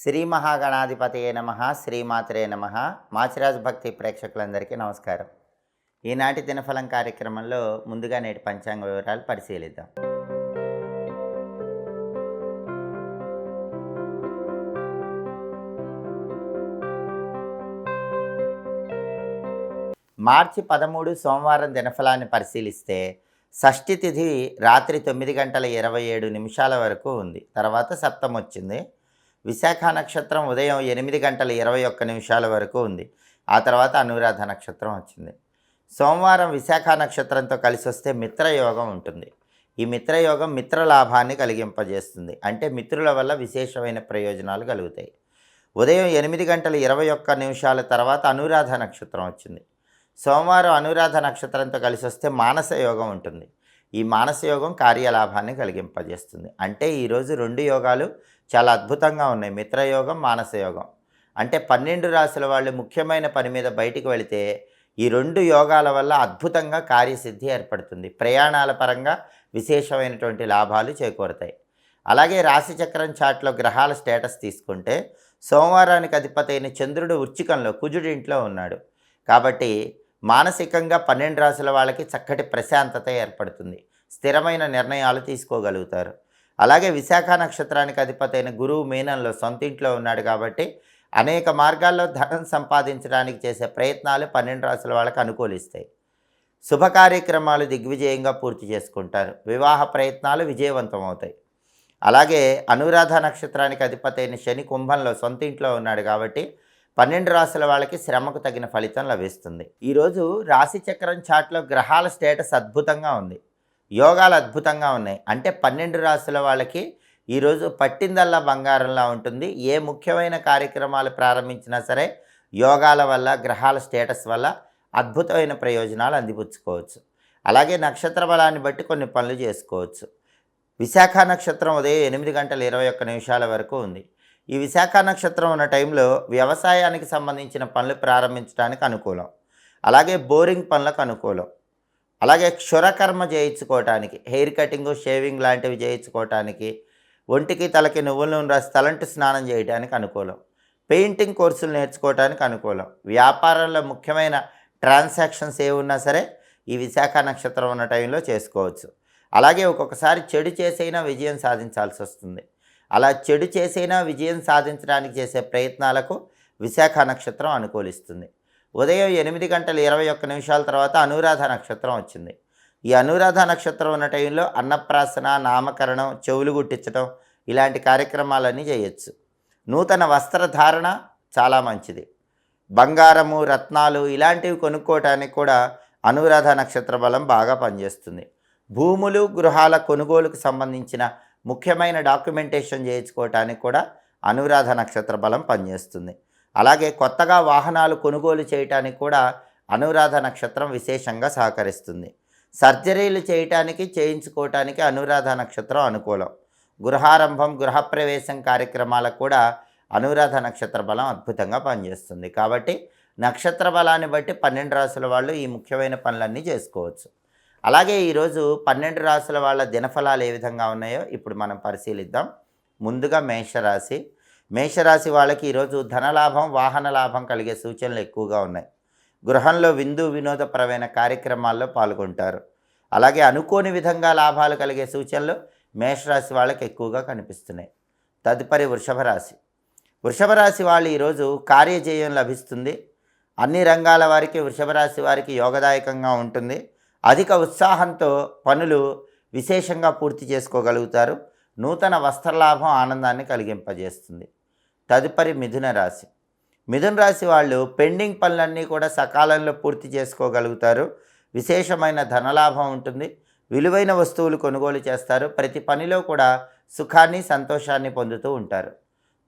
శ్రీ మహాగణాధిపతయే నమః, శ్రీమాత్రే నమః. మాచిరాజ్ భక్తి ప్రేక్షకులందరికీ నమస్కారం. ఈనాటి దినఫలం కార్యక్రమంలో ముందుగా నేటి పంచాంగ వివరాలు పరిశీలిద్దాం. మార్చి 13 సోమవారం దినఫలాన్ని పరిశీలిస్తే షష్ఠి తిథి రాత్రి 9:27 వరకు ఉంది. తర్వాత సప్తమి వచ్చింది. విశాఖ నక్షత్రం ఉదయం 8:21 వరకు ఉంది. ఆ తర్వాత అనురాధ నక్షత్రం వచ్చింది. సోమవారం విశాఖ నక్షత్రంతో కలిసి వస్తే మిత్రయోగం ఉంటుంది. ఈ మిత్రయోగం మిత్రలాభాన్ని కలిగింపజేస్తుంది. అంటే మిత్రుల వల్ల విశేషమైన ప్రయోజనాలు కలుగుతాయి. ఉదయం 8:21 తర్వాత అనురాధ నక్షత్రం వచ్చింది. సోమవారం అనురాధ నక్షత్రంతో కలిసి వస్తే మానస యోగం ఉంటుంది. ఈ మానస యోగం కార్యలాభాన్ని కలిగింపజేస్తుంది. అంటే ఈరోజు రెండు యోగాలు చాలా అద్భుతంగా ఉన్నాయి. మిత్రయోగం, మానస యోగం. అంటే 12 రాశుల వాళ్ళు ముఖ్యమైన పని మీద బయటికి వెళితే ఈ రెండు యోగాల వల్ల అద్భుతంగా కార్యసిద్ధి ఏర్పడుతుంది. ప్రయాణాల పరంగా విశేషమైనటువంటి లాభాలు చేకూరుతాయి. అలాగే రాశిచక్రం చాట్లో గ్రహాల స్టేటస్ తీసుకుంటే సోమవారానికి అధిపతి అయిన చంద్రుడు వృశ్చికంలో, కుజుడి ఇంట్లో ఉన్నాడు. కాబట్టి మానసికంగా 12 రాశుల వాళ్ళకి చక్కటి ప్రశాంతత ఏర్పడుతుంది. స్థిరమైన నిర్ణయాలు తీసుకోగలుగుతారు. అలాగే విశాఖ నక్షత్రానికి అధిపతి అయిన గురువు మీనంలో సొంతింట్లో ఉన్నాడు. కాబట్టి అనేక మార్గాల్లో ధనం సంపాదించడానికి చేసే ప్రయత్నాలు 12 రాశుల వాళ్ళకి అనుకూలిస్తాయి. శుభ కార్యక్రమాలు దిగ్విజయంగా పూర్తి చేసుకుంటారు. వివాహ ప్రయత్నాలు విజయవంతం అవుతాయి. అలాగే అనురాధ నక్షత్రానికి అధిపతి అయిన శని కుంభంలో సొంతింట్లో ఉన్నాడు. కాబట్టి 12 రాశుల వాళ్ళకి శ్రమకు తగిన ఫలితం లభిస్తుంది. ఈరోజు రాశిచక్రం చాట్లో గ్రహాల స్టేటస్ అద్భుతంగా ఉంది. యోగాలు అద్భుతంగా ఉన్నాయి. అంటే 12 రాశుల వాళ్ళకి ఈరోజు పట్టిందల్లా బంగారంలా ఉంటుంది. ఏ ముఖ్యమైన కార్యక్రమాలు ప్రారంభించినా సరే యోగాల వల్ల, గ్రహాల స్టేటస్ వల్ల అద్భుతమైన ప్రయోజనాలు అందిపుచ్చుకోవచ్చు. అలాగే నక్షత్ర బలాన్ని బట్టి కొన్ని పనులు చేసుకోవచ్చు. విశాఖ నక్షత్రం ఉదయం 8:21 వరకు ఉంది. ఈ విశాఖ నక్షత్రం ఉన్న టైంలో వ్యవసాయానికి సంబంధించిన పనులు ప్రారంభించడానికి అనుకూలం. అలాగే బోరింగ్ పనులకు అనుకూలం. అలాగే క్షురకర్మ చేయించుకోవటానికి, హెయిర్ కటింగు, షేవింగ్ లాంటివి చేయించుకోవటానికి, ఒంటికి తలకి నువ్వుల నూనె రాసి తలంటు స్నానం చేయడానికి అనుకూలం. పెయింటింగ్ కోర్సులు నేర్చుకోవటానికి అనుకూలం. వ్యాపారంలో ముఖ్యమైన ట్రాన్సాక్షన్స్ ఏ ఉన్నా సరే ఈ విశాఖ నక్షత్రం ఉన్న టైంలో చేసుకోవచ్చు. అలాగే ఒక్కొక్కసారి చెడు చేసైనా విజయం సాధించాల్సి వస్తుంది. అలా చెడు చేసైనా విజయం సాధించడానికి చేసే ప్రయత్నాలకు విశాఖ నక్షత్రం అనుకూలిస్తుంది. ఉదయం 8:21 తర్వాత అనురాధ నక్షత్రం వచ్చింది. ఈ అనురాధ నక్షత్రం ఉన్న టైంలో అన్నప్రాసన, నామకరణం, చెవులు గుట్టించడం ఇలాంటి కార్యక్రమాలన్నీ చేయొచ్చు. నూతన వస్త్రధారణ చాలా మంచిది. బంగారము, రత్నాలు ఇలాంటివి కొనుక్కోవటానికి కూడా అనురాధ నక్షత్ర బలం బాగా పనిచేస్తుంది. భూములు, గృహాల కొనుగోలుకు సంబంధించిన ముఖ్యమైన డాక్యుమెంటేషన్ చేయించుకోవటానికి కూడా అనురాధ నక్షత్ర బలం పనిచేస్తుంది. అలాగే కొత్తగా వాహనాలు కొనుగోలు చేయటానికి కూడా అనురాధ నక్షత్రం విశేషంగా సహకరిస్తుంది. సర్జరీలు చేయటానికి, చేయించుకోవటానికి అనురాధ నక్షత్రం అనుకూలం. గృహారంభం, గృహప్రవేశం కార్యక్రమాలకు కూడా అనురాధ నక్షత్ర బలం అద్భుతంగా పనిచేస్తుంది. కాబట్టి నక్షత్ర బలాన్ని బట్టి 12 రాశుల వాళ్ళు ఈ ముఖ్యమైన పనులన్నీ చేసుకోవచ్చు. అలాగే ఈరోజు 12 రాశుల వాళ్ళ దినఫలాలు ఏ విధంగా ఉన్నాయో ఇప్పుడు మనం పరిశీలిద్దాం. ముందుగా మేషరాశి. మేషరాశి వాళ్ళకి ఈరోజు ధనలాభం, వాహన లాభం కలిగే సూచనలు ఎక్కువగా ఉన్నాయి. గృహంలో విందు వినోదపరమైన కార్యక్రమాల్లో పాల్గొంటారు. అలాగే అనుకోని విధంగా లాభాలు కలిగే సూచనలు మేషరాశి వాళ్ళకి ఎక్కువగా కనిపిస్తున్నాయి. తదుపరి వృషభ రాశి. వృషభ రాశి వాళ్ళు ఈరోజు కార్యజయం లభిస్తుంది. అన్ని రంగాల వారికి వృషభ రాశి వారికి యోగదాయకంగా ఉంటుంది. అధిక ఉత్సాహంతో పనులు విశేషంగా పూర్తి చేసుకోగలుగుతారు. నూతన వస్త్రలాభం ఆనందాన్ని కలిగింపజేస్తుంది. తదుపరి మిథున రాశి. మిథున రాశి వాళ్ళు పెండింగ్ పనులన్నీ కూడా సకాలంలో పూర్తి చేసుకోగలుగుతారు. విశేషమైన ధనలాభం ఉంటుంది. విలువైన వస్తువులు కొనుగోలు చేస్తారు. ప్రతి పనిలో కూడా సుఖాన్ని, సంతోషాన్ని పొందుతూ ఉంటారు.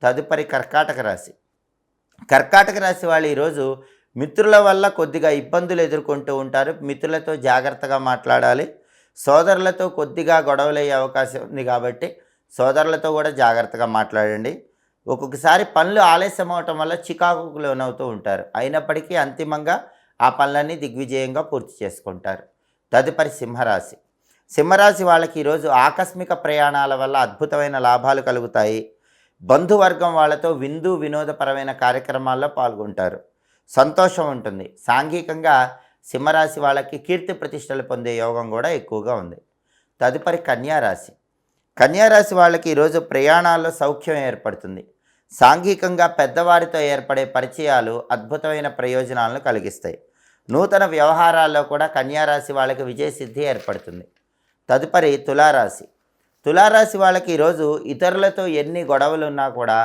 తదుపరి కర్కాటక రాశి. కర్కాటక రాశి వాళ్ళు ఈరోజు మిత్రుల వల్ల కొద్దిగా ఇబ్బందులు ఎదుర్కొంటూ ఉంటారు. మిత్రులతో జాగ్రత్తగా మాట్లాడాలి. సోదరులతో కొద్దిగా గొడవలయ్యే అవకాశం ఉంది. కాబట్టి సోదరులతో కూడా జాగ్రత్తగా మాట్లాడండి. ఒక్కొక్కసారి పనులు ఆలస్యం అవటం వల్ల చికాకుకు లోనవుతూ ఉంటారు. అయినప్పటికీ అంతిమంగా ఆ పనులన్నీ దిగ్విజయంగా పూర్తి చేసుకుంటారు. తదుపరి సింహరాశి. సింహరాశి వాళ్ళకి ఈరోజు ఆకస్మిక ప్రయాణాల వల్ల అద్భుతమైన లాభాలు కలుగుతాయి. బంధువర్గం వాళ్ళతో విందు వినోదపరమైన కార్యక్రమాల్లో పాల్గొంటారు. సంతోషం ఉంటుంది. సాంఘికంగా సింహరాశి వాళ్ళకి కీర్తి ప్రతిష్టలు పొందే యోగం కూడా ఎక్కువగా ఉంది. తదుపరి కన్యారాశి. కన్యారాశి వాళ్ళకి ఈరోజు ప్రయాణాల్లో సౌఖ్యం ఏర్పడుతుంది. సాంఘికంగా పెద్దవారితో ఏర్పడే పరిచయాలు అద్భుతమైన ప్రయోజనాలను కలిగిస్తాయి. నూతన వ్యవహారాల్లో కూడా కన్యారాశి వాళ్ళకి విజయసిద్ధి ఏర్పడుతుంది. తదుపరి తులారాశి. తులారాశి వాళ్ళకి ఈరోజు ఇతరులతో ఎన్ని గొడవలు ఉన్నా కూడా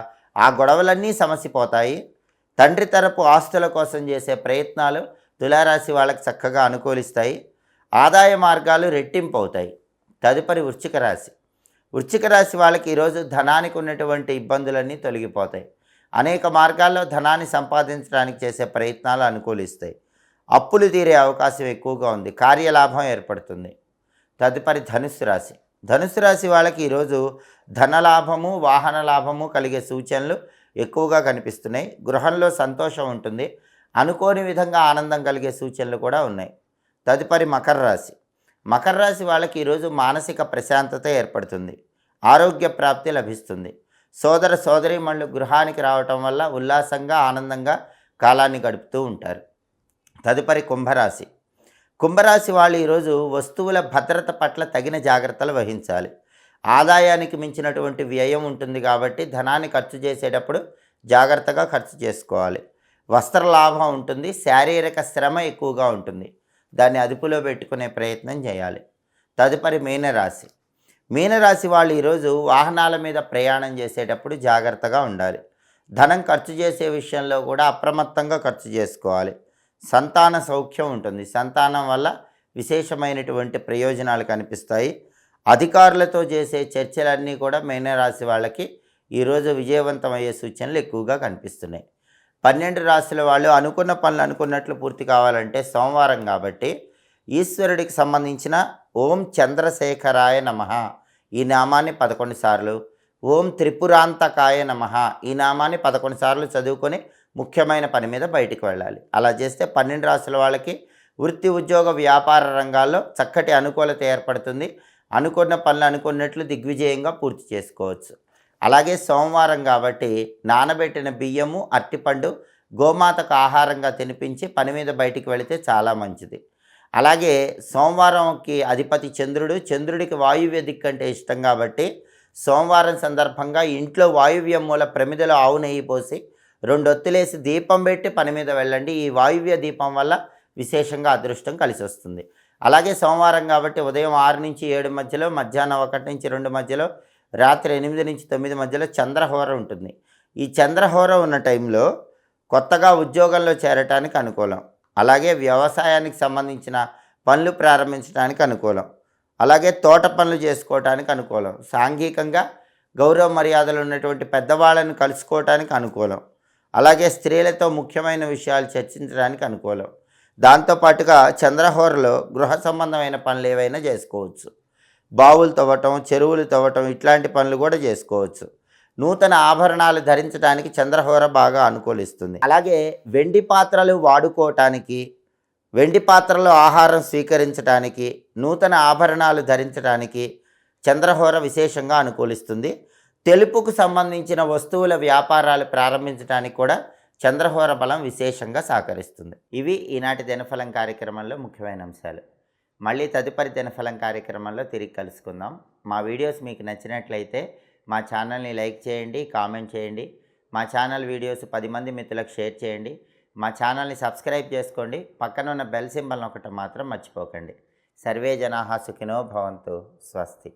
ఆ గొడవలన్నీ సమసిపోతాయి. తండ్రి తరపు ఆస్తుల కోసం చేసే ప్రయత్నాలు తులారాశి వాళ్ళకి చక్కగా అనుకూలిస్తాయి. ఆదాయ మార్గాలు రెట్టింపు అవుతాయి. తదుపరి వృశ్చిక రాశి. వృశ్చిక రాశి వాళ్ళకి ఈరోజు ధనానికి ఉన్నటువంటి ఇబ్బందులన్నీ తొలగిపోతాయి. అనేక మార్గాల్లో ధనాన్ని సంపాదించడానికి చేసే ప్రయత్నాలు అనుకూలిస్తాయి. అప్పులు తీరే అవకాశం ఎక్కువగా ఉంది. కార్యలాభం ఏర్పడుతుంది. తదుపరి ధనుస్సు రాశి. ధనుస్సు రాశి వాళ్ళకి ఈరోజు ధనలాభము వాహన లాభము కలిగే సూచనలు ఎక్కువగా కనిపిస్తున్నాయి. గృహంలో సంతోషం ఉంటుంది. అనుకోని విధంగా ఆనందం కలిగే సూచనలు కూడా ఉన్నాయి. తదుపరి మకర రాశి. మకర రాశి వాళ్ళకి ఈరోజు మానసిక ప్రశాంతత ఏర్పడుతుంది. ఆరోగ్య ప్రాప్తి లభిస్తుంది. సోదర సోదరీమణులు గృహానికి రావటం వల్ల ఉల్లాసంగా ఆనందంగా కాలాన్ని గడుపుతూ ఉంటారు. తదుపరి కుంభరాశి. కుంభరాశి వాళ్ళు ఈరోజు వస్తువుల భద్రత పట్ల తగిన జాగ్రత్తలు వహించాలి. ఆదాయానికి మించినటువంటి వ్యయం ఉంటుంది కాబట్టి ధనాన్ని ఖర్చు చేసేటప్పుడు జాగ్రత్తగా ఖర్చు చేసుకోవాలి. వస్త్ర లాభం ఉంటుంది. శారీరక శ్రమ ఎక్కువగా ఉంటుంది. దాన్ని అదుపులో పెట్టుకునే ప్రయత్నం చేయాలి. తదుపరి మీనరాశి. మీనరాశి వాళ్ళు ఈరోజు వాహనాల మీద ప్రయాణం చేసేటప్పుడు జాగ్రత్తగా ఉండాలి. ధనం ఖర్చు చేసే విషయంలో కూడా అప్రమత్తంగా ఖర్చు చేసుకోవాలి. సంతాన సౌఖ్యం ఉంటుంది. సంతానం వల్ల విశేషమైనటువంటి ప్రయోజనాలు కనిపిస్తాయి. అధికారులతో చేసే చర్చలన్నీ కూడా మీనరాశి వాళ్ళకి ఈరోజు విజయవంతమయ్యే సూచనలు ఎక్కువగా కనిపిస్తున్నాయి. 12 రాశుల వాళ్ళు అనుకున్న పనులు అనుకున్నట్లు పూర్తి కావాలంటే సోమవారం కాబట్టి ఈశ్వరుడికి సంబంధించిన ఓం చంద్రశేఖరాయ నమః ఈ నామాన్ని 11 సార్లు, ఓం త్రిపురాంతకాయ నమః ఈ నామాన్ని 11 సార్లు చదువుకొని ముఖ్యమైన పని మీద బయటికి వెళ్ళాలి. అలా చేస్తే 12 రాశుల వాళ్ళకి వృత్తి ఉద్యోగ వ్యాపార రంగాల్లో చక్కటి అనుకూలత ఏర్పడుతుంది. అనుకున్న పనులు అనుకున్నట్లు దిగ్విజయంగా పూర్తి చేసుకోవచ్చు. అలాగే సోమవారం కాబట్టి నానబెట్టిన బియ్యము అరటిపండు గోమాతకు ఆహారంగా తినిపించి పని మీద బయటికి వెళితే చాలా మంచిది. అలాగే సోమవారంకి అధిపతి చంద్రుడు. చంద్రుడికి వాయువ్య దిక్కు అంటే ఇష్టం కాబట్టి సోమవారం సందర్భంగా ఇంట్లో వాయువ్య మూల ప్రమిదలో ఆవు నెయ్యి పోసి 2 ఒత్తులేసి దీపం పెట్టి పని మీద వెళ్ళండి. ఈ వాయువ్య దీపం వల్ల విశేషంగా అదృష్టం కలిసి వస్తుంది. అలాగే సోమవారం కాబట్టి ఉదయం 6 నుంచి 7 మధ్యలో, మధ్యాహ్నం 1 నుంచి 2 మధ్యలో, రాత్రి 8 నుంచి 9 మధ్యలో చంద్రహోర ఉంటుంది. ఈ చంద్రహోర ఉన్న టైంలో కొత్తగా ఉద్యోగంలో చేరటానికి అనుకూలం. అలాగే వ్యవసాయానికి సంబంధించిన పనులు ప్రారంభించడానికి అనుకూలం. అలాగే తోట పనులు చేసుకోవటానికి అనుకూలం. సాంఘికంగా గౌరవ మర్యాదలు ఉన్నటువంటి పెద్దవాళ్ళని కలుసుకోవటానికి అనుకూలం. అలాగే స్త్రీలతో ముఖ్యమైన విషయాలు చర్చించడానికి అనుకూలం. దాంతోపాటుగా చంద్రహోరలో గృహ సంబంధమైన పనులు ఏవైనా చేసుకోవచ్చు. బావులు తవ్వటం, చెరువులు తవ్వటం ఇట్లాంటి పనులు కూడా చేసుకోవచ్చు. నూతన ఆభరణాలు ధరించడానికి చంద్రహోర బాగా అనుకూలిస్తుంది. అలాగే వెండి పాత్రలు వాడుకోవటానికి, వెండి పాత్రలో ఆహారం స్వీకరించడానికి, నూతన ఆభరణాలు ధరించడానికి చంద్రహోర విశేషంగా అనుకూలిస్తుంది. తెలుపుకు సంబంధించిన వస్తువుల వ్యాపారాలు ప్రారంభించడానికి కూడా చంద్రహోర బలం విశేషంగా సహకరిస్తుంది. ఇవి ఈనాటి దినఫలం కార్యక్రమంలో ముఖ్యమైన అంశాలు. మళ్ళీ తదుపరి దినఫలం కార్యక్రమంలో తిరిగి కలుసుకుందాం. మా వీడియోస్ మీకు నచ్చినట్లయితే మా ఛానల్ని లైక్ చేయండి, కామెంట్ చేయండి. మా ఛానల్ వీడియోస్ 10 మంది మిత్రులకు షేర్ చేయండి. మా ఛానల్ని సబ్స్క్రైబ్ చేసుకోండి. పక్కన ఉన్న బెల్ సింబల్ నొక్కటం మాత్రం మర్చిపోకండి. సర్వే జనాః సుఖినో భవంతు. స్వస్తి.